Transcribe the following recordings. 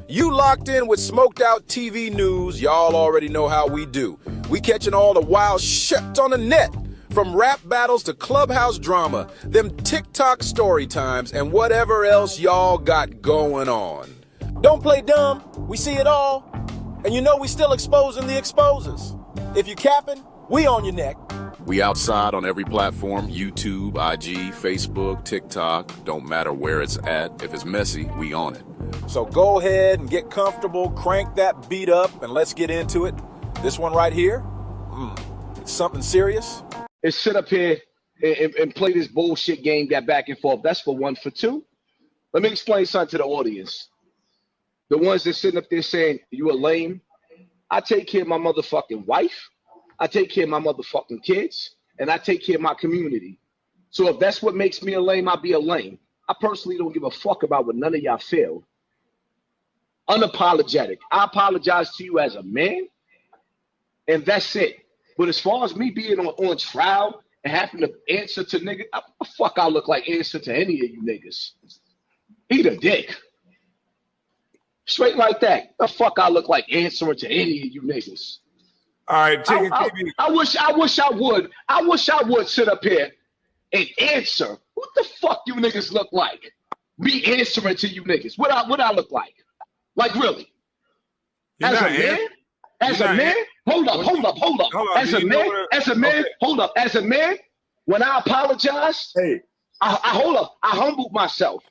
You locked in with Smoked Out TV News. Y'all already know how we do. We catching all the wild shit on the net. From rap battles to clubhouse drama, them TikTok story times, and whatever else y'all got going on. Don't play dumb. We see it all. And you know we still exposing the exposers. If you capping, we on your neck. We outside on every platform, YouTube, IG, Facebook, TikTok. Don't matter where it's at. If it's messy, we on it. So go ahead and get comfortable, crank that beat up, and let's get into it. This one right here, something serious. Is sit up here and play this bullshit game, that back and forth. That's for one. For two, let me explain something to the audience. The ones that sitting up there saying you a lame, I take care of my motherfucking wife, I take care of my motherfucking kids, and I take care of my community. So if that's what makes me a lame, I'll be a lame. I personally don't give a fuck about what none of y'all feel. Unapologetic. I apologize to you as a man, and that's it. But as far as me being on trial and having to answer to niggas, the fuck I look like answer to any of you niggas. Eat a dick. Straight like that. The fuck I look like answering to any of you niggas. All right, I wish I would sit up here and answer. What the fuck you niggas look like? Me answering to you niggas. What I look like? Like really? As a man? As a man? Hold up. As a man, hold up. As a man, when I apologize, I humbled myself.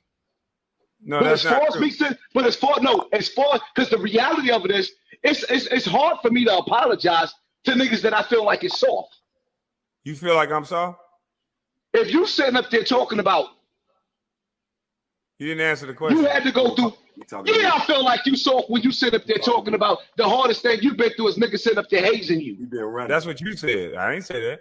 No, but that's not true. Because the reality of it is, it's hard for me to apologize to niggas that I feel like is soft. You feel like I'm soft? If you sitting up there talking about, you didn't answer the question. You had to go through. Yeah, I feel like you soft when you sit up there talking about the hardest thing you've been through is niggas sitting up there hazing you. That's what you said. I ain't say that.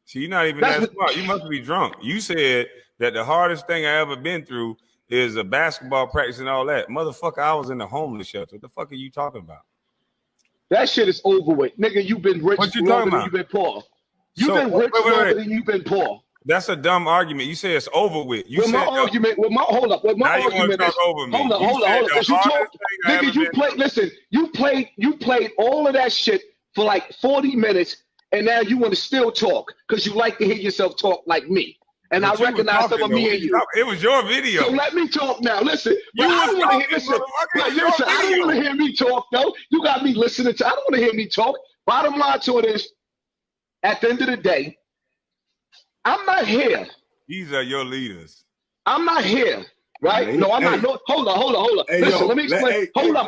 See, you're not even that smart. You must be drunk. You said that the hardest thing I ever been through is a basketball practice and all that. Motherfucker, I was in the homeless shelter. What the fuck are you talking about? That shit is over with. Nigga, you've been rich longer than you've been poor. You've been rich longer than you've been poor. That's a dumb argument. You say it's over with. You said hold up. Hold up. You played all of that shit for like 40 minutes, and now you want to still talk because you like to hear yourself talk like me. And I recognize some of me and you. It was your video. So let me talk now. Listen, I don't want to hear me talk, though. You got me listening to. I don't want to hear me talk. Bottom line to it is, at the end of the day, I'm not here. These are your leaders. I'm not here, right? Hey, no, I'm not. No, hold up. Hey, listen, let me explain. Hold up.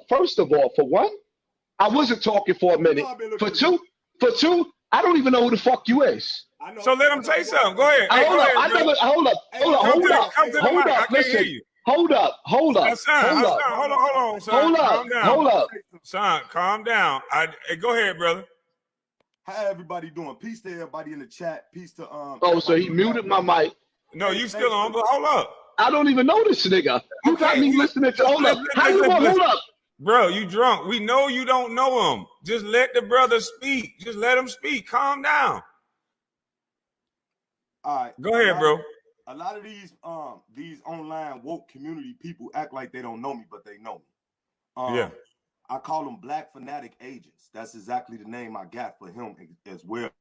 First of all, for one, I wasn't talking for a minute. For two, I don't even know who the fuck you is. So let him say something. Go ahead. Hold up. Listen. Hold up. Hold on, son. Calm down. Go ahead, brother. How everybody doing? Peace to everybody in the chat. Peace to so he muted my mic. No, you still on, but hold up. I don't even know this nigga. You got me listening to. Hold up. How you want? Hold up. Bro, you drunk. We know you don't know him. Just let the brother speak. Just let him speak. Calm down. All right. Go ahead, bro. A lot of these online woke community people act like they don't know me, but they know me. Yeah. I call them black fanatic agents. That's exactly the name I got for him as well.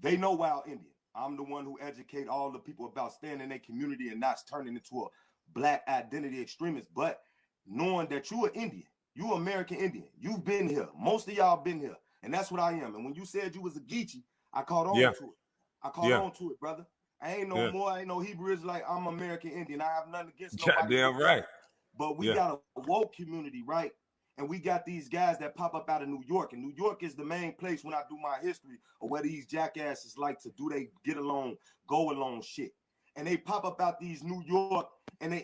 They know Wild Indian. I'm the one who educate all the people about staying in their community and not turning into a black identity extremist, but knowing that you're an Indian, you're American Indian. You've been here. Most of y'all been here. And that's what I am. And when you said you was a Geechee, I caught on to it. I caught on to it, brother. I ain't no more. I ain't no Hebrew Israelite. I'm American Indian. I have nothing against nobody. Damn right. But we got a woke community, right? And we got these guys that pop up out of New York. And New York is the main place when I do my history of where these jackasses like to do they get along, go along shit. And they pop up out these New York and they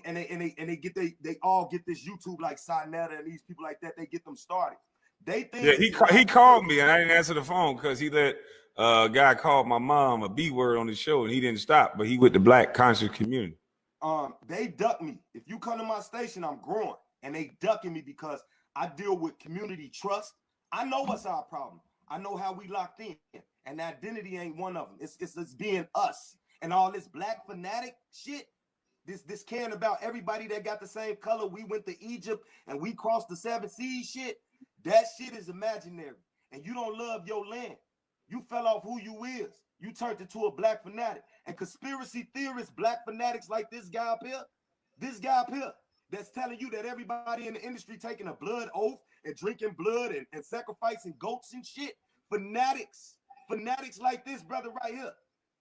all get this YouTube like Sinetta and these people like that. They get them started. They think he called me and I didn't answer the phone because he let a guy called my mom a B word on the show and he didn't stop, but he with the black conscious community. They duck me. If you come to my station, I'm growing, and they ducking me because I deal with community trust. I know what's our problem. I know how we locked in, and identity ain't one of them. It's being us, and all this black fanatic shit. This caring about everybody that got the same color. We went to Egypt and we crossed the 7 seas shit. That shit is imaginary. And you don't love your land. You fell off who you is. You turned into a black fanatic. And conspiracy theorists, black fanatics like this guy up here, that's telling you that everybody in the industry taking a blood oath and drinking blood and sacrificing goats and shit. Fanatics like this brother right here.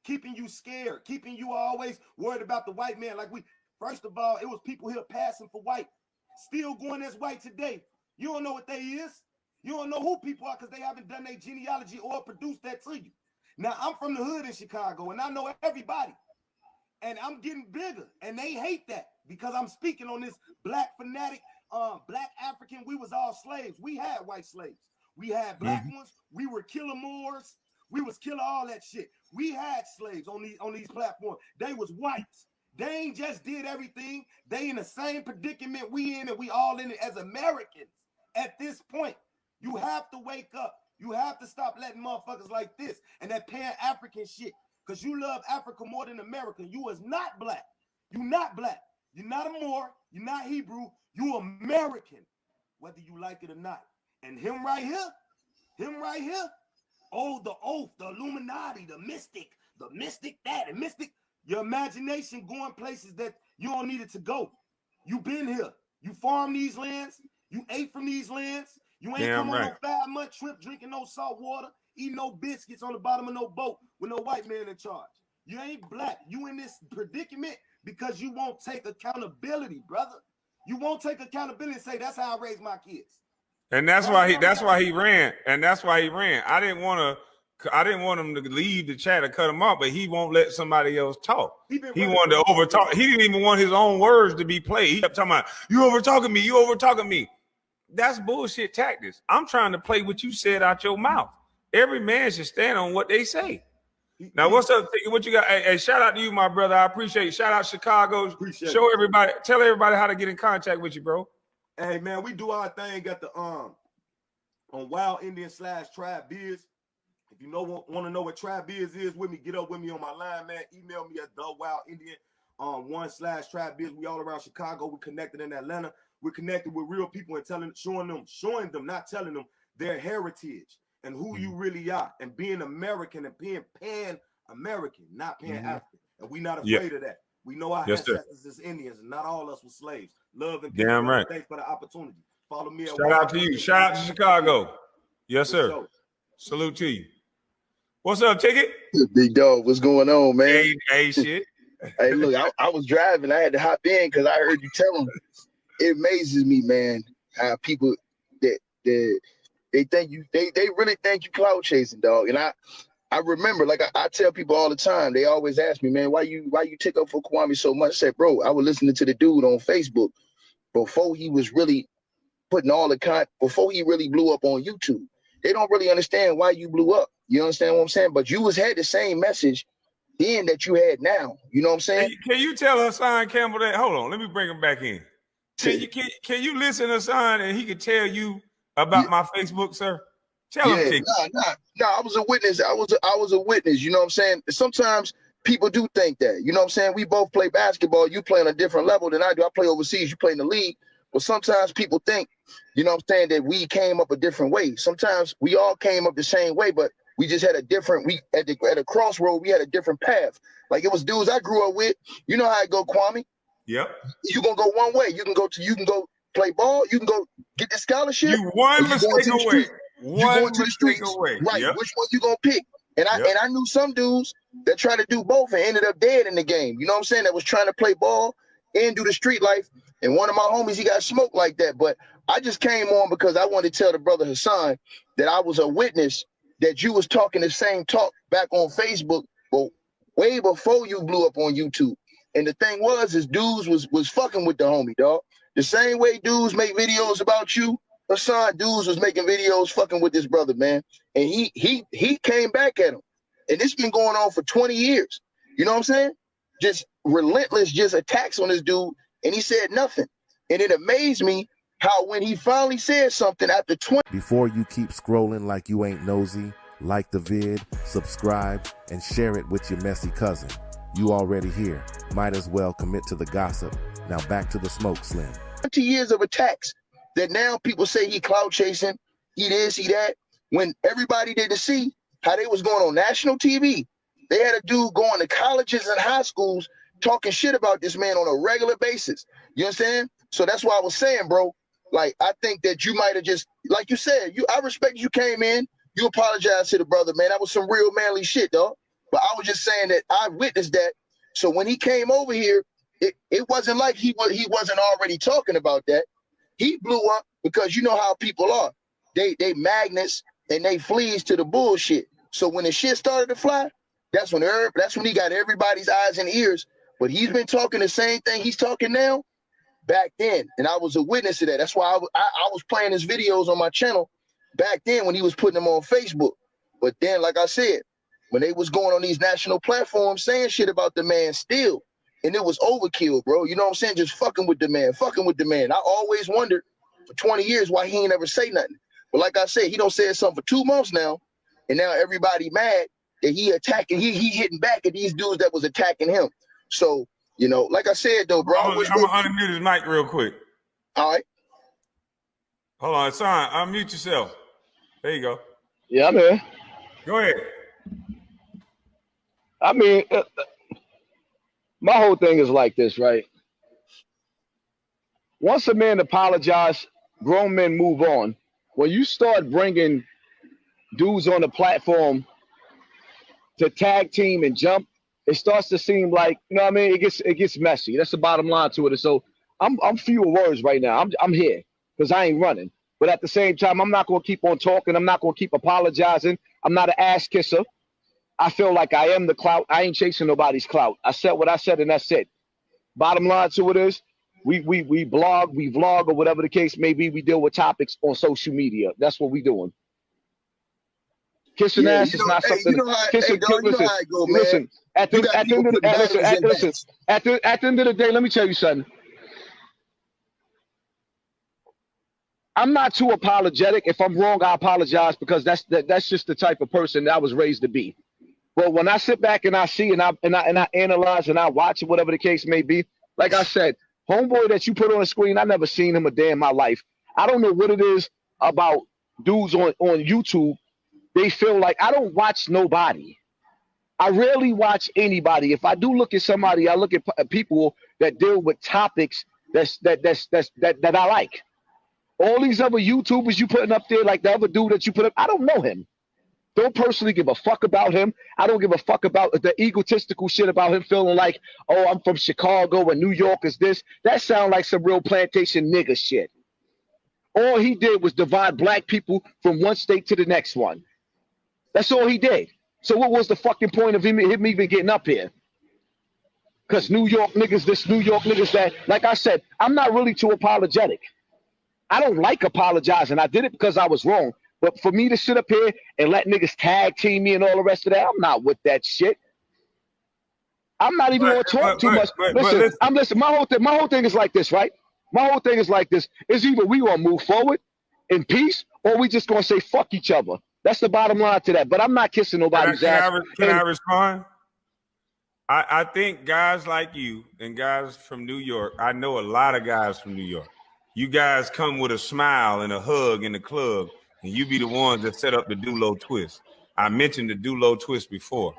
Keeping you scared, keeping you always worried about the white man. Like first of all, it was people here passing for white, still going as white today. You don't know what they is. You don't know who people are because they haven't done their genealogy or produced that to you. Now, I'm from the hood in Chicago, and I know everybody. And I'm getting bigger, and they hate that because I'm speaking on this black fanatic, black African. We was all slaves. We had white slaves. We had black ones. We were killing Moors. We was killing all that shit. We had slaves on these platforms. They was whites. They ain't just did everything. They in the same predicament we in, and we all in it as Americans. At this point, you have to wake up. You have to stop letting motherfuckers like this and that Pan-African shit. Because you love Africa more than America. You is not black. You not black. You're not a Moor. You're not Hebrew. You American, whether you like it or not. And him right here, oh, the oath, the Illuminati, the mystic that, and mystic, your imagination going places that you don't need it to go. You been here. You farm these lands. You ate from these lands. You ain't come on no 5-month trip drinking no salt water, eating no biscuits on the bottom of no boat with no white man in charge. You ain't black. You in this predicament because you won't take accountability, brother. You won't take accountability and say, that's how I raise my kids. And that's why he ran. And that's why he ran. I didn't want him to leave the chat or cut him off, but he won't let somebody else talk. He wanted to overtalk. He didn't even want his own words to be played. He kept talking about, you over talking me. That's bullshit tactics. I'm trying to play what you said out your mouth. Every man should stand on what they say. Now, what's up? What you got? Hey, shout out to you, my brother. I appreciate it. Shout out Chicago. Tell everybody how to get in contact with you, bro. Hey man, we do our thing at the on Wild Indian /Tribe Biz. If you want to know what Tribe Biz is with me, get up with me on my line, man. Email me at thewildindian1/Tribe Biz. We all around Chicago. We're connected in Atlanta. We're connected with real people and showing them, not telling them their heritage and who you really are, and being American and being Pan-American, not Pan-African. And we're not afraid of that. We know our ancestors is Indians, and not all of us were slaves. Love and peace. Damn right. Thanks for the opportunity. Follow me. Shout out to you. Shout out to Chicago. Yes, sir. Salute to you. What's up, Ticket? Big dog, what's going on, man? Hey, shit. Hey, look, I was driving. I had to hop in because I heard you tell them. It amazes me, man, how people that they think you they really think you cloud chasing, dog. And I remember, like I tell people all the time, they always ask me, man, why you tick up for Kwame so much? I said, bro, I was listening to the dude on Facebook before he was really putting all the content, before he really blew up on YouTube. They don't really understand why you blew up. You understand what I'm saying? But you had the same message then that you had now. You know what I'm saying? Can you tell Hassan Campbell that? Hold on, let me bring him back in. Can you listen to Hassan and he can tell you about my Facebook, sir? Tell him. No, I was a witness. I was a witness. You know what I'm saying? Sometimes people do think that. You know what I'm saying? We both play basketball. You play on a different level than I do. I play overseas. You play in the league. But sometimes people think, you know what I'm saying, that we came up a different way. Sometimes we all came up the same way, but we just had a different. At a crossroad, we had a different path. Like it was dudes I grew up with. You know how it go, Kwame? Yep. You gonna go one way. You can go play ball. You can go get the scholarship. You one mistake away. One mistake away. Right. Yep. Which one you gonna pick? And I knew some dudes that tried to do both and ended up dead in the game. You know what I'm saying? That was trying to play ball and do the street life. And one of my homies, he got smoked like that. But I just came on because I wanted to tell the brother Hassan that I was a witness that you was talking the same talk back on Facebook, but way before you blew up on YouTube. And the thing is dudes was fucking with the homie, dog. The same way dudes make videos about you, Hassan, dudes was making videos fucking with this brother, man. And he came back at him. And this been going on for 20 years. You know what I'm saying? Just relentless attacks on this dude. And he said nothing. And it amazed me how when he finally said something after 20. Before you keep scrolling like you ain't nosy, like the vid, subscribe, and share it with your messy cousin. You already here. Might as well commit to the gossip. Now back to the smoke, Slim. 20 years of attacks that now people say he clout chasing, he this, he that. When everybody didn't see how they was going on national TV, they had a dude going to colleges and high schools talking shit about this man on a regular basis. You understand? So that's why I was saying, bro, like, I think that you might have just, like you said, I respect you came in, you apologized to the brother, man. That was some real manly shit, dog. But I was just saying that I witnessed that. So when he came over here, it wasn't like he wasn't already talking about that. He blew up because you know how people are. They magnets and they fleas to the bullshit. So when the shit started to fly, that's when he got everybody's eyes and ears. But he's been talking the same thing he's talking now back then. And I was a witness to that. That's why I was playing his videos on my channel back then when he was putting them on Facebook. But then, like I said, when they was going on these national platforms saying shit about the man still, and it was overkill, bro. You know what I'm saying? Just fucking with the man. I always wondered for 20 years why he ain't never say nothing. But like I said, he don't say something for 2 months now, and now everybody mad that he attacking, he hitting back at these dudes that was attacking him. So, you know, like I said though, bro. I'm gonna unmute his mic real quick. All right. Hold on, son. Unmute yourself. There you go. Yeah, I'm here. Go ahead. I mean, my whole thing is like this, right? Once a man apologizes, grown men move on. When you start bringing dudes on the platform to tag team and jump, it starts to seem like, you know what I mean? It gets messy. That's the bottom line to it. And so I'm few words right now. I'm here because I ain't running. But at the same time, I'm not going to keep on talking. I'm not going to keep apologizing. I'm not an ass kisser. I feel like I am the clout. I ain't chasing nobody's clout. I said what I said, and that's it. Bottom line to it is, we blog, we vlog, or whatever the case may be. We deal with topics on social media. That's what we doing. Kissing ass is not something. Listen, at the end of the day, let me tell you something. I'm not too apologetic. If I'm wrong, I apologize because that's just the type of person that I was raised to be. But when I sit back and I see and I analyze and I watch it, whatever the case may be, like I said, homeboy that you put on the screen, I never seen him a day in my life. I don't know what it is about dudes on YouTube. They feel like I don't watch nobody. I rarely watch anybody. If I do look at somebody, I look at people that deal with topics that I like. All these other YouTubers you putting up there, like the other dude that you put up, I don't know him. Don't personally give a fuck about him. I don't give a fuck about the egotistical shit about him feeling like, oh, I'm from Chicago and New York is this. That sounds like some real plantation nigga shit. All he did was divide black people from one state to the next one. That's all he did. So what was the fucking point of him even getting up here? Because New York niggas this, New York niggas that. Like I said, I'm not really too apologetic. I don't like apologizing. I did it because I was wrong. But for me to sit up here and let niggas tag team me and all the rest of that, I'm not with that shit. I'm not even going to talk too much. Listen, my whole thing is like this, right? My whole thing is like this. It's either we going to move forward in peace or we just going to say fuck each other. That's the bottom line to that. But I'm not kissing nobody's ass. Can I respond? I think guys like you and guys from New York, I know a lot of guys from New York. You guys come with a smile and a hug in the club, and you be the ones that set up the do-low twist. I mentioned the do-low twist before.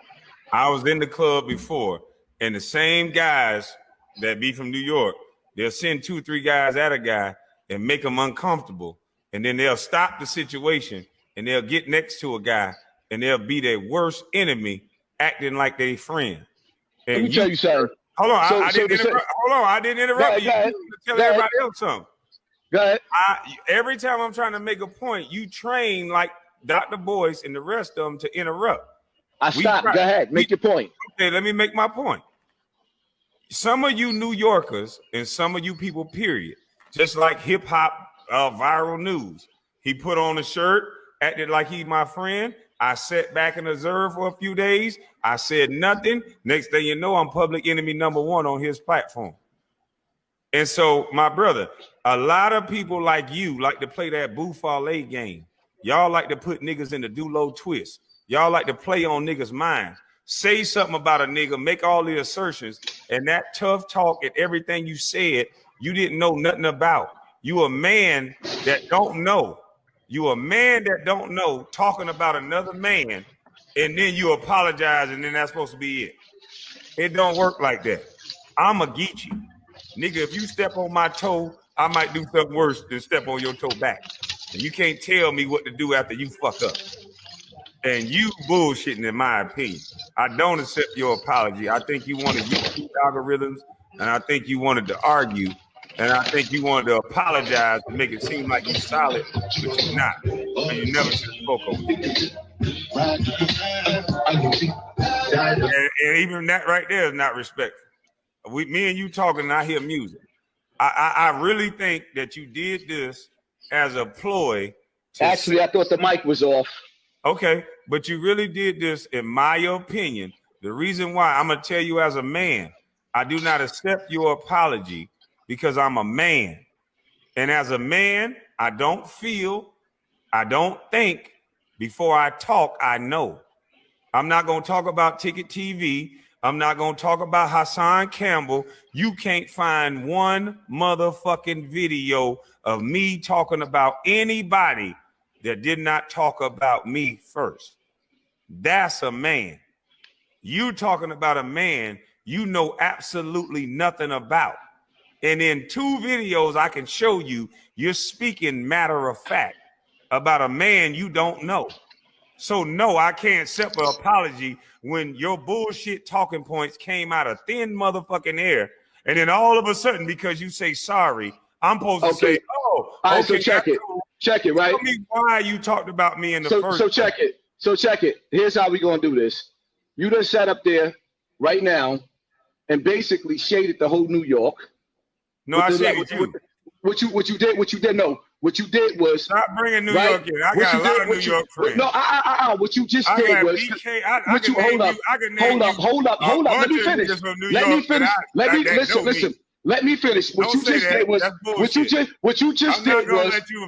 I was in the club before, and the same guys that be from New York, they'll send 2 or 3 guys at a guy and make them uncomfortable, and then they'll stop the situation, and they'll get next to a guy, and they'll be their worst enemy, acting like they friend. And let me tell you something. Hold on, I didn't interrupt you. Tell everybody else something. Go ahead. Every time I'm trying to make a point, you train like Dr. Boyce and the rest of them to interrupt. I stopped. Go ahead. Make your point. Okay, let me make my point. Some of you New Yorkers and some of you people, period, just like hip hop viral news. He put on a shirt, acted like he's my friend. I sat back and observed for a few days. I said nothing. Next thing you know, I'm public enemy #1 on his platform. And so, my brother, a lot of people like you like to play that bouffalet game. Y'all like to put niggas in the do-low twist. Y'all like to play on niggas' minds. Say something about a nigga, make all the assertions, and that tough talk and everything you said, you didn't know nothing about. You a man that don't know. You a man that don't know talking about another man, and then you apologize, and then that's supposed to be it. It don't work like that. I'm a Geechee. Nigga, if you step on my toe, I might do something worse than step on your toe back. And you can't tell me what to do after you fuck up. And you bullshitting, in my opinion. I don't accept your apology. I think you wanted YouTube algorithms, and I think you wanted to argue, and I think you wanted to apologize to make it seem like you're solid, but you're not. But you never should have spoke over it. And even that right there is not respectful. Me and you talking, and I hear music. I really think that you did this as a ploy. Actually, I thought the mic was off. Okay, but you really did this, in my opinion. The reason why, I'm going to tell you as a man, I do not accept your apology because I'm a man. And as a man, I don't feel, I don't think. Before I talk, I know. I'm not going to talk about Ticket TV. I'm not going to talk about Hassan Campbell. You can't find one motherfucking video of me talking about anybody that did not talk about me first. That's a man. You talking about a man you know absolutely nothing about. And in 2 videos I can show you, you're speaking matter of fact about a man you don't know. So no, I can't accept an apology when your bullshit talking points came out of thin motherfucking air. And then all of a sudden, because you say sorry, I'm supposed to say, oh, all right, okay, so check it. Cool. Check it, right? Tell me why you talked about me in the first. So check it. So check it. Here's how we gonna do this. You done sat up there right now and basically shaded the whole New York. No, I shaded you. What you did. No, what you did was stop bringing New York in. I got a lot of New York friends. No, what you just did was. Hold up. Let me finish. Let me finish. What you just did was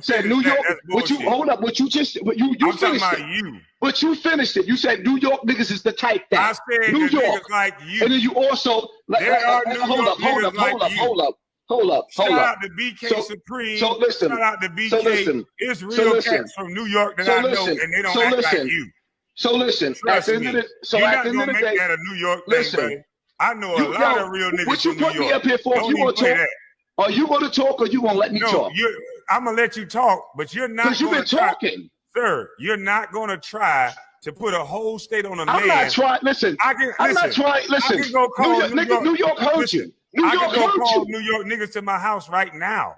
said New York. You finished it. But you finished it. You said New York niggas is the type that. I said New York like you. And then you also hold up. Shout out to BK Supreme. So listen. Shout out to BK. It's real cats from New York that I know, and they don't act like you. So listen. Trust me. You're not gonna make that a New York thing, buddy. I know a lot of real niggas from New York. What you put me up here for? If you want to talk, are you going to talk or you going to let me talk? I'm going to let you talk, but you're not. Because you've been talking. Sir, you're not going to try to put a whole state on a man. I'm not trying. Listen. I'm not trying. Listen. I can go call New York heard you. New York heard you. New York niggas to my house right now.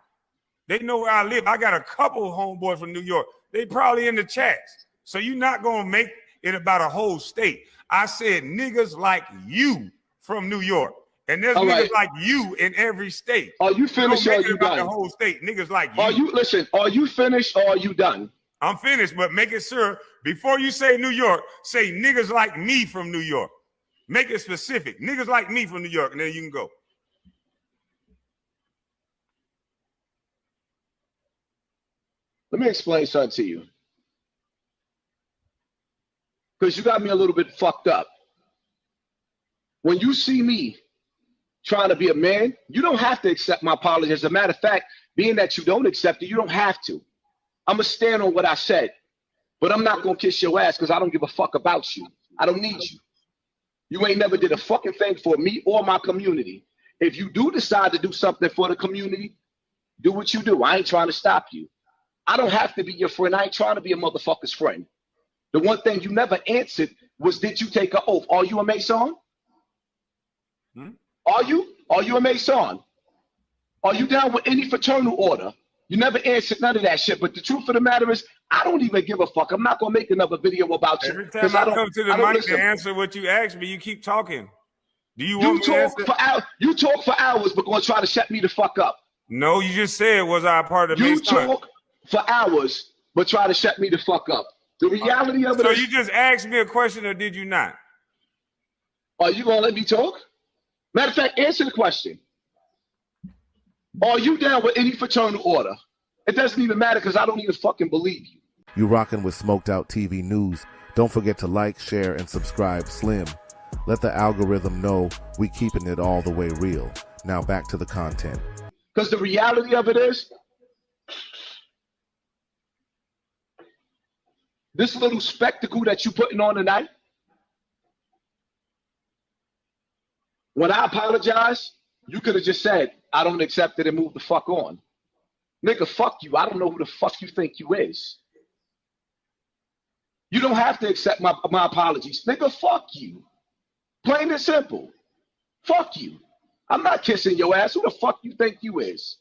They know where I live. I got a couple homeboys from New York. They probably in the chats. So you're not going to make it about a whole state. I said niggas like you from New York. And there's niggas like you in every state. Are you finished or are you done? The whole state, niggas like you. Are you finished or are you done? I'm finished, but make it sure before you say New York, say niggas like me from New York. Make it specific. Niggas like me from New York, and then you can go. Let me explain something to you. Because you got me a little bit fucked up. When you see me trying to be a man, you don't have to accept my apology. As a matter of fact, being that you don't accept it, you don't have to. I'm going to stand on what I said, but I'm not going to kiss your ass because I don't give a fuck about you. I don't need you. You ain't never did a fucking thing for me or my community. If you do decide to do something for the community, do what you do. I ain't trying to stop you. I don't have to be your friend. I ain't trying to be a motherfucker's friend. The one thing you never answered was, did you take an oath? Are you a Mason? Are you? Are you a Mason? Are you down with any fraternal order? You never answered none of that shit. But the truth of the matter is, I don't even give a fuck. I'm not gonna make another video about you. Every time I come to the mic to answer what you ask me, you keep talking. Do you want me to answer? You talk for hours, but gonna try to shut me the fuck up. No, you just said, was I a part of the You talk for hours, but try to shut me the fuck up. The reality of it is. So you just asked me a question, or did you not? Are you gonna let me talk? Matter of fact, answer the question. Are you down with any fraternal order? It doesn't even matter because I don't even fucking believe you. You rockin' with Smoked Out TV News. Don't forget to like, share, and subscribe Slim. Let the algorithm know we keeping it all the way real. Now back to the content. Because the reality of it is, this little spectacle that you putting on tonight, when I apologize, you could have just said, I don't accept it and move the fuck on. Nigga, fuck you. I don't know who the fuck you think you is. You don't have to accept my apologies. Nigga, fuck you. Plain and simple. Fuck you. I'm not kissing your ass. Who the fuck you think you is?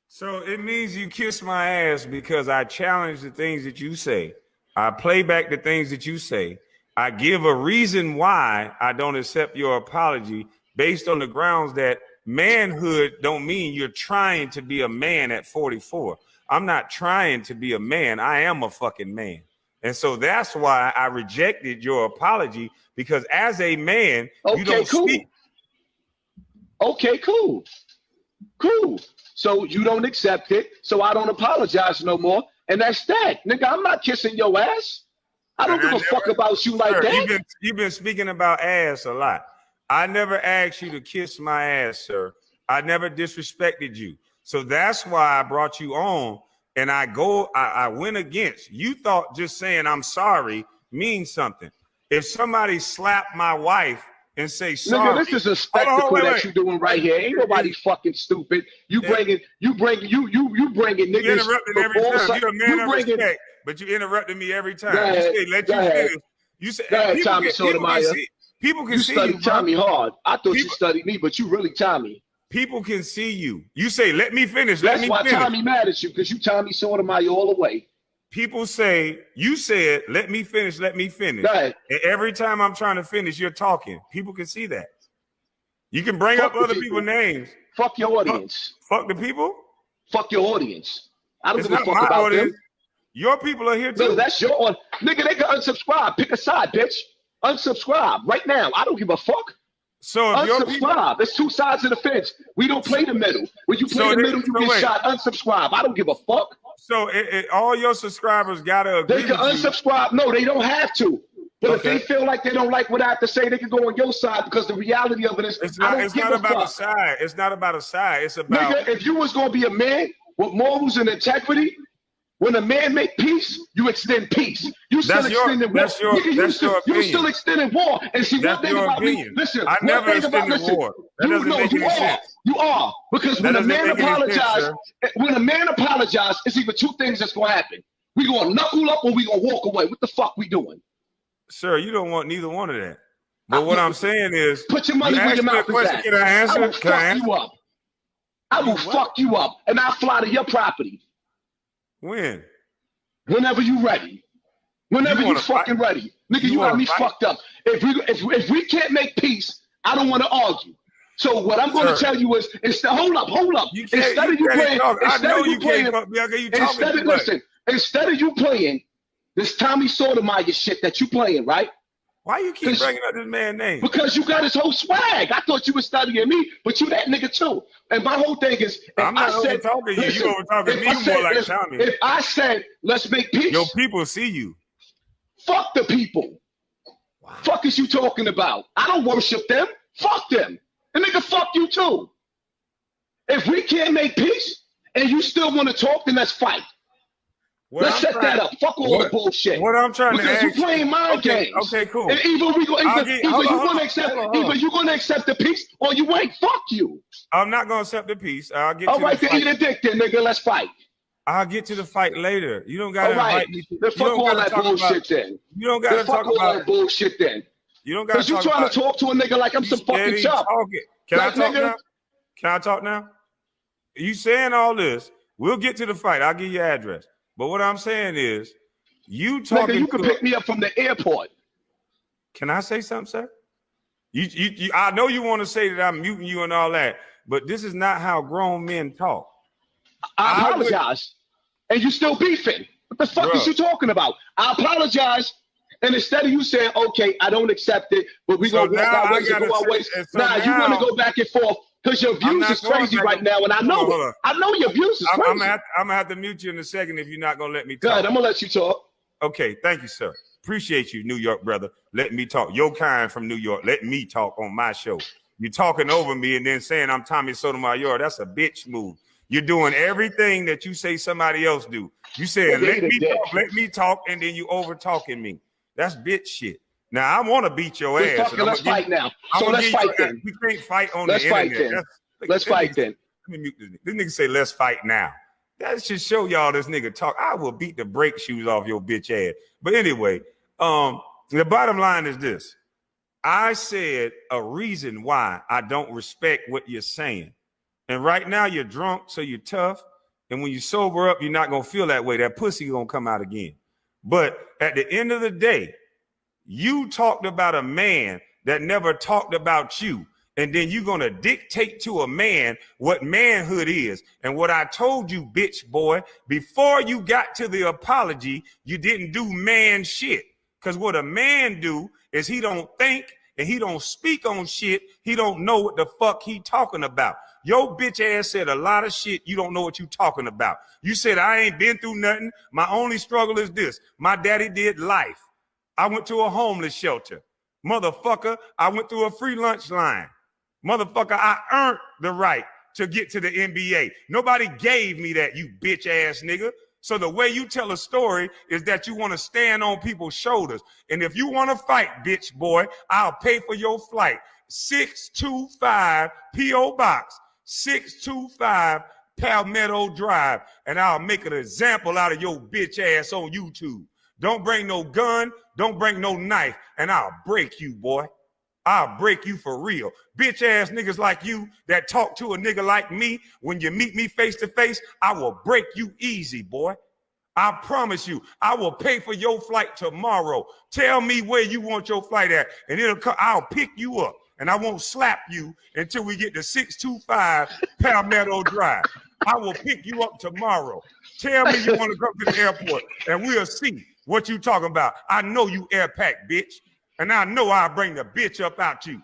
So it means you kiss my ass because I challenge the things that you say. I play back the things that you say. I give a reason why I don't accept your apology based on the grounds that manhood don't mean you're trying to be a man at 44. I'm not trying to be a man. I am a fucking man. And so that's why I rejected your apology, because as a man, you don't speak. Okay, cool. Cool. So you don't accept it, so I don't apologize no more. And that's that. Nigga, I'm not kissing your ass. I don't give a fuck about you like that. You've been speaking about ass a lot. I never asked you to kiss my ass, sir. I never disrespected you. So that's why I brought you on. And I went against. You thought just saying I'm sorry means something. If somebody slapped my wife and say sorry, nigga, this is a spectacle that you're doing right here. Ain't nobody fucking stupid. You bringing niggas. You interrupted every time. You're a man of respect, but you interrupted me every time. Let you finish. You said people can see you. Tommy hard. I thought you studied me, but you really Tommy. People can see you. You say, let me finish. That's why Tommy mad at you, because you Tommy Sotomayor all the way. People say, you said, let me finish, let me finish. And every time I'm trying to finish, you're talking. People can see that. You can bring up other people's names. Fuck your audience. Fuck the people? Fuck your audience. I don't give a fuck about audience. them. Your people are here too. No, that's your audience. Nigga, they can unsubscribe. Pick a side, bitch. Unsubscribe right now. I don't give a fuck. So if unsubscribe. There's two sides of the fence. We don't play the middle. When you play the middle, you get shot. Unsubscribe. I don't give a fuck. So all your subscribers gotta agree. They can unsubscribe. No, they don't have to. But if they feel like they don't like what I have to say, they can go on your side, because the reality of it is, it's not about a side. It's not about a side. It's about, nigga, if you was gonna be a man with morals and integrity, when a man make peace, you extend peace. You still extending war. You still extending war. And see, one thing about me, listen, I never extended war. That doesn't make any sense. You are. Because when a man apologizes, it's either two things that's gonna happen. We gonna knuckle up or we gonna walk away. What the fuck we doing? Sir, you don't want neither one of that. But what I'm saying is, put your money where your mouth is at. Can I answer? I will fuck you up. I will fuck you up, and I'll fly to your property. When? Whenever you ready. Whenever you fucking ready. Nigga, you got me fucked up. If we can't make peace, I don't want to argue. So what I'm going to tell you is, hold up. Instead of you playing this Tommy Sotomayor shit that you playing, right? Why you keep bringing up this man's name? Because you got his whole swag. I thought you were studying me, but you that nigga too. And my whole thing is, I'm not over talking you. You over talking me. You more like Tommy. If I said, let's make peace. Your people see you. Fuck the people. Wow. Fuck is you talking about? I don't worship them. Fuck them. And nigga, fuck you too. If we can't make peace and you still want to talk, then let's fight. Let's set that up. Fuck all the bullshit. What I'm trying to ask you, because you're playing mind games. Okay, cool. And either you're gonna accept the peace or you ain't. Fuck you. I'm not gonna accept the peace. I'll get. All right, then eat a dick, then, nigga. Let's fight. I'll get to the fight later. You don't gotta invite me. Fuck all that bullshit then. You don't gotta talk about that bullshit then. You don't gotta. Because you trying to talk to a nigga like I'm some fucking chump. Can I talk now? Can I talk now? You saying all this? We'll get to the fight. I'll give you your address. But what I'm saying is, you talking. Nigga, you can pick me up from the airport. Can I say something, sir? You I know you want to say that I'm muting you and all that, but this is not how grown men talk. I apologize, and you still beefing. What the fuck is you talking about? I apologize, and instead of you saying, "Okay, I don't accept it," but we gonna walk our ways and go our ways. Nah, you want to go back and forth Because your views is crazy right now, and I know it. I know your views is crazy. I'm gonna have to mute you in a second if you're not gonna let me talk. Good, I'm gonna let you talk. Okay, thank you, sir. Appreciate you, New York brother. Let me talk. Your kind from New York. Let me talk on my show. You're talking over me and then saying I'm Tommy Sotomayor. That's a bitch move. You're doing everything that you say somebody else do. You said let me talk, and then you over talking me. That's bitch shit. Now I want to beat your ass. Let's fight now. So let's fight then. We can't fight on the internet. Let's fight then. Let me mute this nigga. This nigga say let's fight now. That should show y'all this nigga talk. I will beat the brake shoes off your bitch ass. But anyway, the bottom line is this. I said a reason why I don't respect what you're saying. And right now you're drunk, so you're tough. And when you sober up, you're not going to feel that way. That pussy going to come out again. But at the end of the day, you talked about a man that never talked about you. And then you're going to dictate to a man what manhood is. And what I told you, bitch boy, before you got to the apology, you didn't do man shit. Because what a man do is he don't think and he don't speak on shit. He don't know what the fuck he talking about. Your bitch ass said a lot of shit. You don't know what you talking about. You said, I ain't been through nothing. My only struggle is this. My daddy did life. I went to a homeless shelter. Motherfucker, I went through a free lunch line. Motherfucker, I earned the right to get to the NBA. Nobody gave me that, you bitch ass nigga. So the way you tell a story is that you want to stand on people's shoulders. And if you want to fight, bitch boy, I'll pay for your flight. 625 P.O. Box, 625 Palmetto Drive, and I'll make an example out of your bitch ass on YouTube. Don't bring no gun, don't bring no knife, and I'll break you, boy. I'll break you for real. Bitch ass niggas like you that talk to a nigga like me, when you meet me face to face, I will break you easy, boy. I promise you, I will pay for your flight tomorrow. Tell me where you want your flight at, and I'll pick you up, and I won't slap you until we get to 625 Palmetto Drive. I will pick you up tomorrow. Tell me you want to come to the airport, and we'll see what you talking about. I know you air packed, bitch. And I know I'll bring the bitch up out you.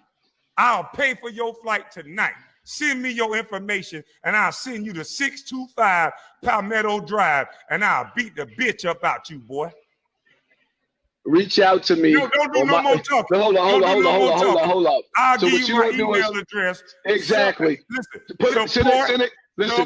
I'll pay for your flight tonight. Send me your information, and I'll send you to 625 Palmetto Drive, and I'll beat the bitch up out you, boy. Reach out to me. No, don't do no more talking. Hold on. I'll give you my email address. Exactly. Listen, send it in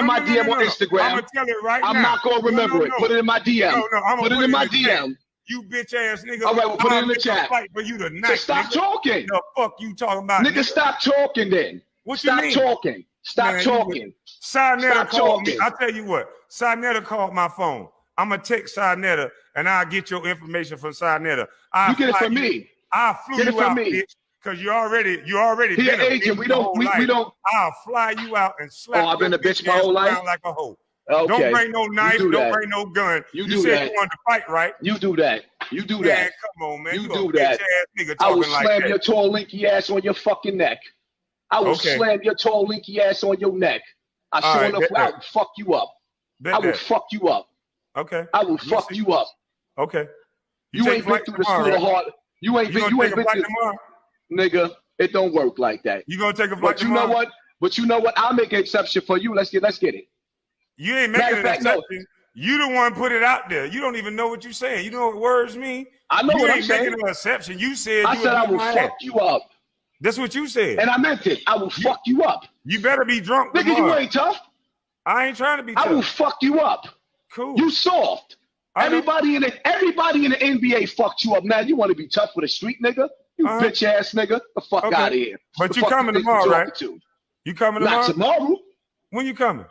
my DM on Instagram. I'm going to tell it right now. I'm not going to remember it. Put it in my DM. Put it in my DM. You bitch ass nigga. All right, we'll put it in the chat. Fight for you tonight. So stop talking. The fuck you talking about? Nigga, stop talking then. What you mean? Stop talking. Sinetta called me. I'll tell you what. Sinetta called my phone. I'm going to text Sinetta, and I'll get your information from Sinetta. You get it from me. I'll fly you out, bitch. Because you already Here, been a agent, bitch we don't. I'll fly you out and slap I've been a bitch my whole life? like a hoe. Okay. Don't bring no knife. Don't bring no gun. You said you wanted to fight, right? You do that. Man, come on, man. You do that. I will slam your tall, linky ass on your fucking neck. I will slam your tall, linky ass on your neck. I will fuck you up. I will fuck you up. Okay. I will fuck you up. Okay. You ain't been through the school of hard. You ain't been through. Nigga, it don't work like that. You gonna take a flight tomorrow? But you know what? I'll make an exception for you. Let's get it. You ain't making an exception. No. You the one put it out there. You don't even know what you're saying. You know what words mean? I know what I'm saying. You ain't making an exception. You said I said I will fuck you up. That's what you said. And I meant it. I will fuck you up. You better be drunk Nigga, tomorrow. you ain't tough. I ain't trying to be tough. I will fuck you up. Cool. You soft. Everybody in the NBA fucked you up. Now you want to be tough with a street nigga? You bitch ass nigga. The fuck out of here. But you coming tomorrow, right? You coming tomorrow? Not tomorrow. When you coming?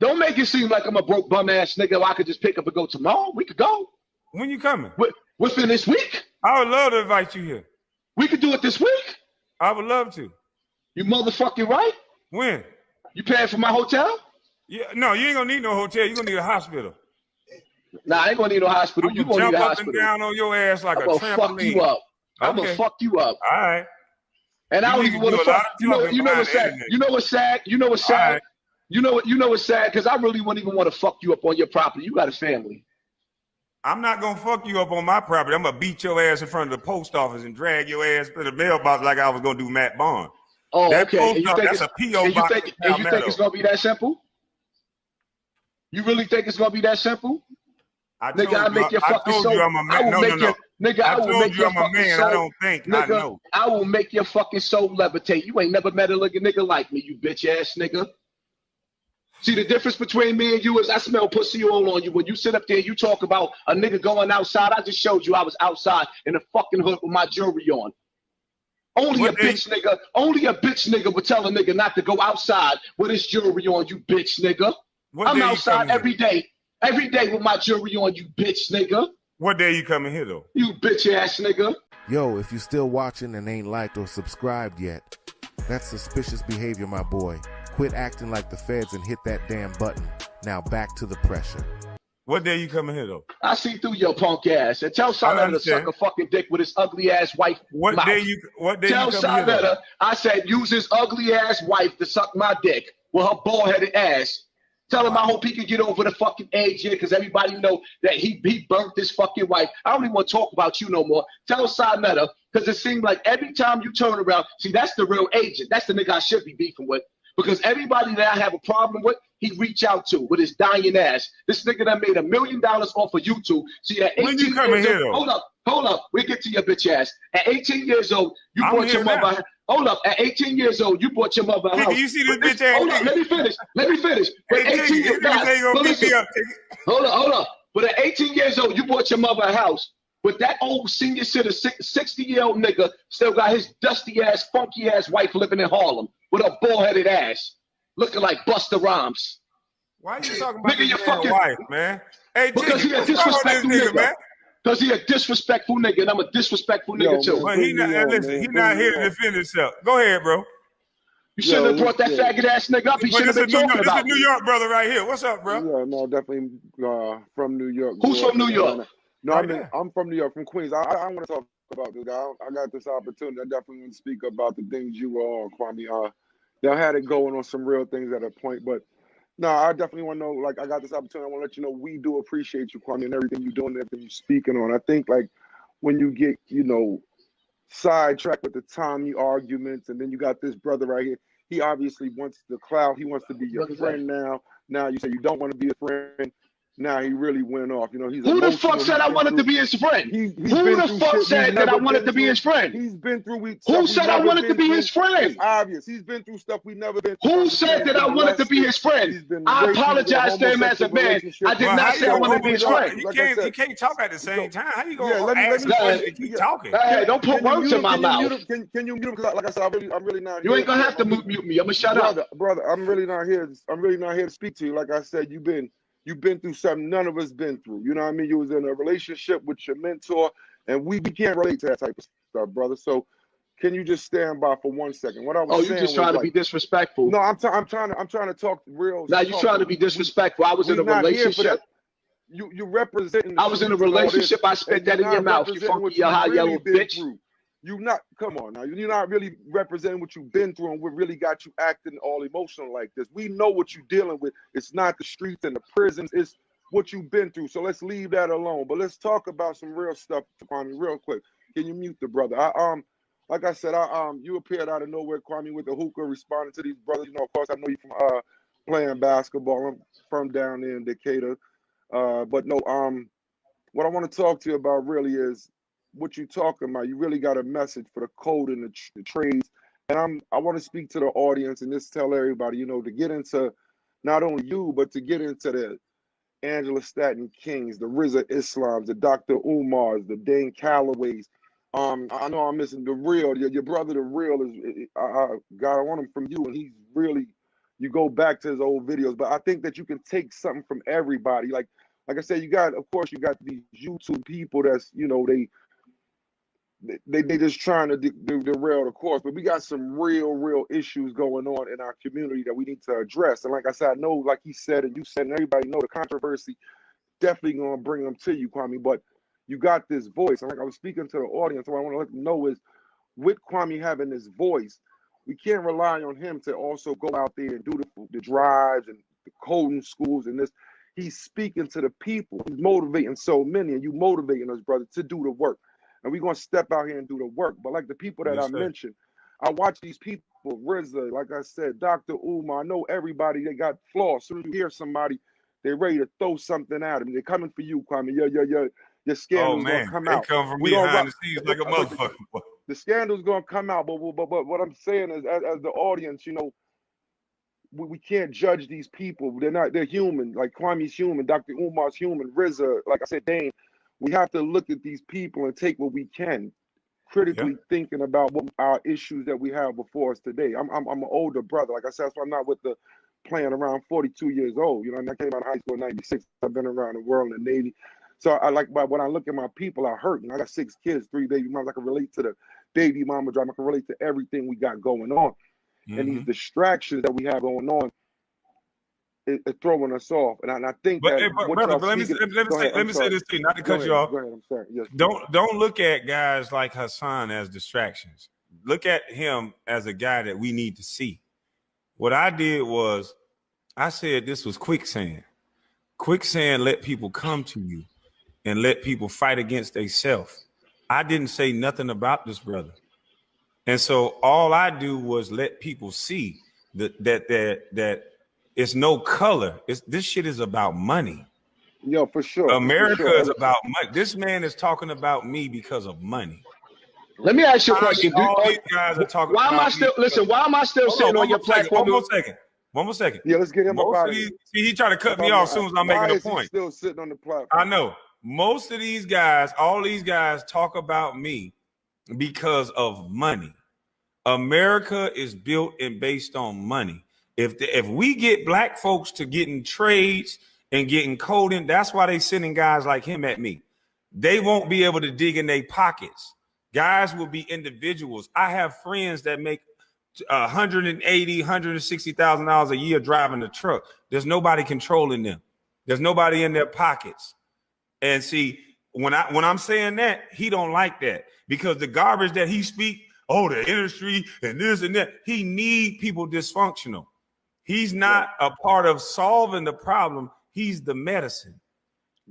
Don't make it seem like I'm a broke bum ass nigga. I could just pick up and go tomorrow. We could go. When you coming? Within this week. I would love to invite you here. We could do it this week. I would love to. You motherfucking right? When? You paying for my hotel? Yeah, no, you ain't gonna need no hotel. You're gonna need a hospital. Nah, I ain't gonna need no hospital. You gonna need a hospital. Jump up and down on your ass like a trampoline. Fuck you up. I'm gonna fuck you up. All right. And I don't even want to fuck. You know what's sad? You know what's sad? You know what's sad? Right. You know what's sad? Because I really wouldn't even want to fuck you up on your property. You got a family. I'm not gonna fuck you up on my property. I'm gonna beat your ass in front of the post office and drag your ass to the mailbox like I was gonna do Matt Bond. Oh, that okay. And you think that's a P.O. box. And you think it's gonna be that simple? You really think it's gonna be that simple? Nigga, I make your fucking soul. I'm a man. Nigga, I will make your fucking soul. I don't think. Nigga, I know. I will make your fucking soul levitate. You ain't never met a nigga like me, you bitch ass nigga. See, the difference between me and you is I smell pussy all on you. When you sit up there and you talk about a nigga going outside, I just showed you I was outside in the fucking hood with my jewelry on. Only a bitch nigga would tell a nigga not to go outside with his jewelry on, you bitch nigga. I'm outside every day with my jewelry on, you bitch nigga. What day you coming here though? You bitch ass nigga. Yo, if you still watching and ain't liked or subscribed yet, that's suspicious behavior, my boy. Quit acting like the feds and hit that damn button. Now back to the pressure. What day you coming here though? I see through your punk ass. And tell Sonetta to suck a fucking dick with his ugly ass wife. What mouth. day you tell Sonetta I said use his ugly ass wife to suck my dick with her bald headed ass. Tell him I hope he can get over the fucking age here, because everybody know that he burnt this fucking wife. I don't even want to talk about you no more. Tell Sonetta, because it seems like every time you turn around, see, that's the real agent. That's the nigga I should be beefing with. Because everybody that I have a problem with, he reach out to with his dying ass. This nigga that made $1 million off of YouTube. See, at 18 you coming years here, old, hold up. We get to your bitch ass. At 18 years old, you bought your mother. Hold up. At 18 years old, you bought your mother a house. You see this bitch ass? Hold up. Let me finish. But 18 years old, hold up. But at 18 years old, you bought your mother a house. But that old senior citizen, 60-year-old nigga still got his dusty ass, funky ass wife living in Harlem with a bald-headed ass, looking like Busta Rhymes. Why are you talking about nigga, your fucking wife, man? Hey, because he a disrespectful nigga, man. Because he a disrespectful nigga, and I'm a disrespectful nigga too. Well, he not here to defend himself. Go ahead, bro. You shouldn't have brought that faggot ass nigga up. He should have been talking about. This is New York brother right here. What's up, bro? Yeah, no, definitely from New York. Who's from New York? No, I'm from New York, from Queens. I want to talk about this. I got this opportunity. I definitely want to speak about the things you were on, Kwame. They had it going on some real things at a point, but no, I definitely want to know. Like, I got this opportunity. I want to let you know we do appreciate you, Kwame, and everything you're doing, everything you're speaking on. I think like when you get sidetracked with the Tommy arguments, and then you got this brother right here. He obviously wants the clout. He wants to be your friend now. Now you say you don't want to be a friend. Now he really went off. He's who the fuck said I wanted to be his friend? Who the fuck said that I wanted to be his friend? He's been through. Who said I wanted to be his friend? It's obvious. He's been through stuff we never been through. Who said that I wanted to be his friend? I apologize to him as a man. I did not say I wanted to be his friend. You can't talk at the same time. How you gonna ask a question and keep talking? Hey, don't put words in my mouth. Can you mute him? Because like I said, I'm really not. You ain't gonna have to mute me. I'm gonna shut up, brother. I'm really not here. I'm really not here to speak to you. Like I said, you've been through something none of us been through. You know what I mean? You was in a relationship with your mentor, and we can't relate to that type of stuff, brother. So can you just stand by for 1 second? What I was saying, you just trying to be disrespectful. No, I'm trying to talk real. Now you trying to be disrespectful. I was in a relationship. You representing. I was in a relationship. I spit that in your mouth. You funky high yellow bitch. You not, come on now. You're not really representing what you've been through, and what really got you acting all emotional like this. We know what you're dealing with. It's not the streets and the prisons. It's what you've been through. So let's leave that alone. But let's talk about some real stuff, Kwame, real quick. Can you mute the brother? Like I said, you appeared out of nowhere, Kwame, with the hookah, responding to these brothers. Of course, I know you from playing basketball. I'm from down there in Decatur. But no, what I want to talk to you about really is what you're talking about. You really got a message for the code and the trades. And I want to speak to the audience and just tell everybody, to get into not only you, but to get into the Angela Stanton Kings, the Rizza Islams, the Dr. Umars, the Dane Callaways. I know I'm missing the real. Your brother, the real, is God. I want him from you, and he's really. You go back to his old videos, but I think that you can take something from everybody. Like I said, you got these YouTube people that's they just trying to derail the course, but we got some real issues going on in our community that we need to address. And like I said, I know, like he said, and you said, and everybody know, the controversy definitely gonna bring them to you, Kwame. But you got this voice, and like I was speaking to the audience, what I want to let them know is, with Kwame having this voice, we can't rely on him to also go out there and do the drives and the coding schools and this. he's speaking to the people. He's motivating so many, and you motivating us, brother, to do the work. And we're gonna step out here and do the work. But like the people that I mentioned, I watch these people, RZA, like I said, Dr. Umar, I know everybody, they got flaws. As soon as you hear somebody, they're ready to throw something at them. They're coming for you, Kwame. Your scandal's gonna come they out. Come from behind the scenes like a motherfucker. The scandal's gonna come out, but what I'm saying is, as the audience, you know, we can't judge these people. They're human. Like Kwame's human, Dr. Umar's human, RZA, like I said, Dane. We have to look at these people and take what we can, critically thinking about what our issues that we have before us today. I'm an older brother. Like I said, so I'm not with the playing around, 42 years old. You know, and I came out of high school in 96. I've been around the world in the Navy. So I like, but when I look at my people, I hurt. And I got 6 kids, 3 baby mamas. I can relate to the baby mama drama. I can relate to everything we got going on. And these distractions that we have going on, it throwing us off. And I think but, that. But let me say this to you, not to cut you off. Go ahead, I'm sorry. Yes, don't look at guys like Hassan as distractions. Look at him as a guy that we need to see. What I did was, I said this was quicksand. Quicksand let people come to you and let people fight against themselves. I didn't say nothing about this brother. And so all I do was let people see that it's no color. This shit is about money. Yo, for sure. America is about money. This man is talking about me because of money. Let me ask you a question. These guys are talking why am I still Why am I still sitting on your platform? One more second. Yeah, let's get him up out of here. See, he tried to cut me off as soon as I'm making a point. Still sitting on the platform. I know. Most of these guys, all these guys talk about me because of money. America is built and based on money. If we get black folks to getting trades and getting coding, that's why they sending guys like him at me. They won't be able to dig in their pockets. Guys will be individuals. I have friends that make $180,000, $160,000 a year driving a truck. There's nobody controlling them. There's nobody in their pockets. And see, when I'm saying that, he don't like that, because the garbage that he speak, the industry and this and that, he need people dysfunctional. He's not a part of solving the problem. He's the medicine.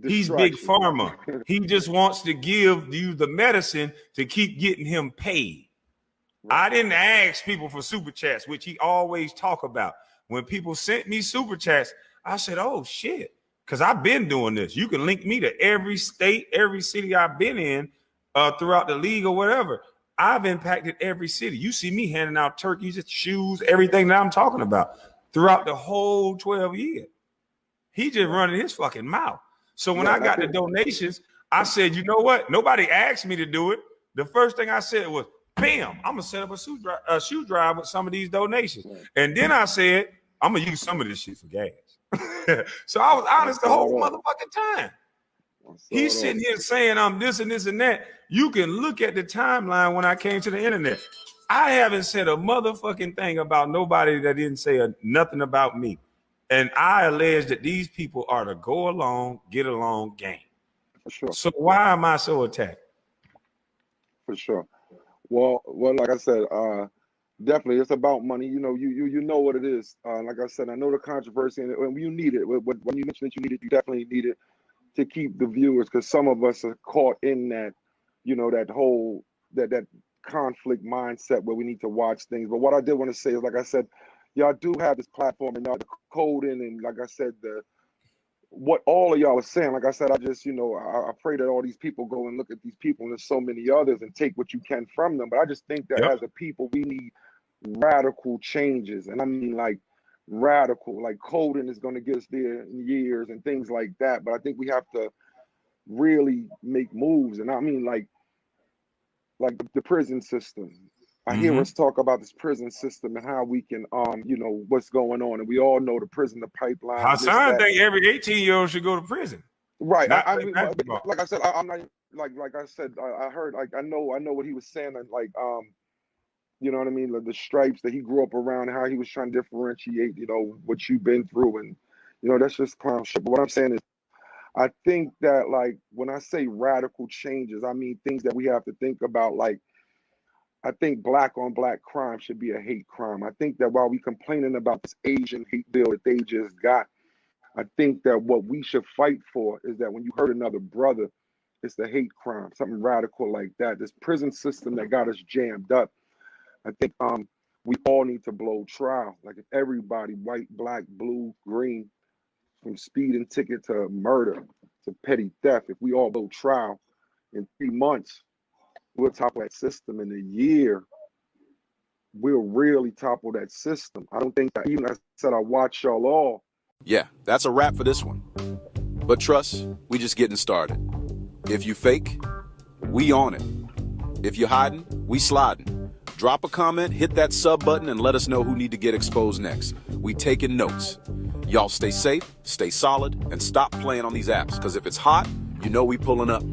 He's big pharma. He just wants to give you the medicine to keep getting him paid. I didn't ask people for super chats, which he always talk about. When people sent me super chats, I said, oh shit, because I've been doing this. You can link me to every state, every city I've been in throughout the league or whatever. I've impacted every city. You see me handing out turkeys, shoes, everything that I'm talking about throughout the whole 12 years. He just running his fucking mouth. So when I got the donations, I said, you know what? Nobody asked me to do it. The first thing I said was, bam, I'm going to set up a shoe drive with some of these donations. And then I said, I'm going to use some of this shit for gas. So I was honest the whole motherfucking time. He's sitting here saying I'm this and this and that. You can look at the timeline when I came to the internet. I haven't said a motherfucking thing about nobody that didn't say nothing about me. And I allege that these people are the go along, get along gang. For sure. So why am I so attacked? For sure. Well, like I said, definitely it's about money. You know, you know what it is. Like I said, I know the controversy, and you need it. When you mentioned that you need it, you definitely need it to keep the viewers, because some of us are caught in that, you know, that whole that conflict mindset where we need to watch things. But what I did want to say is, like I said, y'all do have this platform, and y'all coding, and like I said, what all of y'all are saying. Like I said, I just, you know, I pray that all these people go and look at these people, and there's so many others, and take what you can from them. But I just think that as a people, we need radical changes, and I mean like radical. Like coding is going to get us there in years and things like that. But I think we have to really make moves, and I mean like the prison system. I hear us talk about this prison system and how we can, you know, what's going on. And we all know the prison, the pipeline. Hassan think every 18-year-old should go to prison. Right. I mean, like I said, I'm not, like I said, I heard, like, I know what he was saying. And like, you know what I mean? Like the stripes that he grew up around, how he was trying to differentiate, you know, what you've been through. And, you know, that's just clown shit. But what I'm saying is, I think that, like, when I say radical changes, I mean things that we have to think about. Like, I think black on black crime should be a hate crime. I think that while we complaining about this Asian hate bill that they just got, I think that what we should fight for is that when you hurt another brother, it's the hate crime, something radical like that. This prison system that got us jammed up. I think we all need to blow trial. Like if everybody, white, black, blue, green, from speeding ticket to murder to petty theft, if we all blow trial in 3 months, we'll topple that system. In a year, we'll really topple that system. I don't think that, even as I said, I watch y'all all. Yeah, that's a wrap for this one. But trust, we just getting started. If you fake, we on it. If you hiding, we sliding. Drop a comment, hit that sub button, and let us know who need to get exposed next. We taking notes. Y'all stay safe, stay solid, and stop playing on these apps, because if it's hot, you know we pulling up.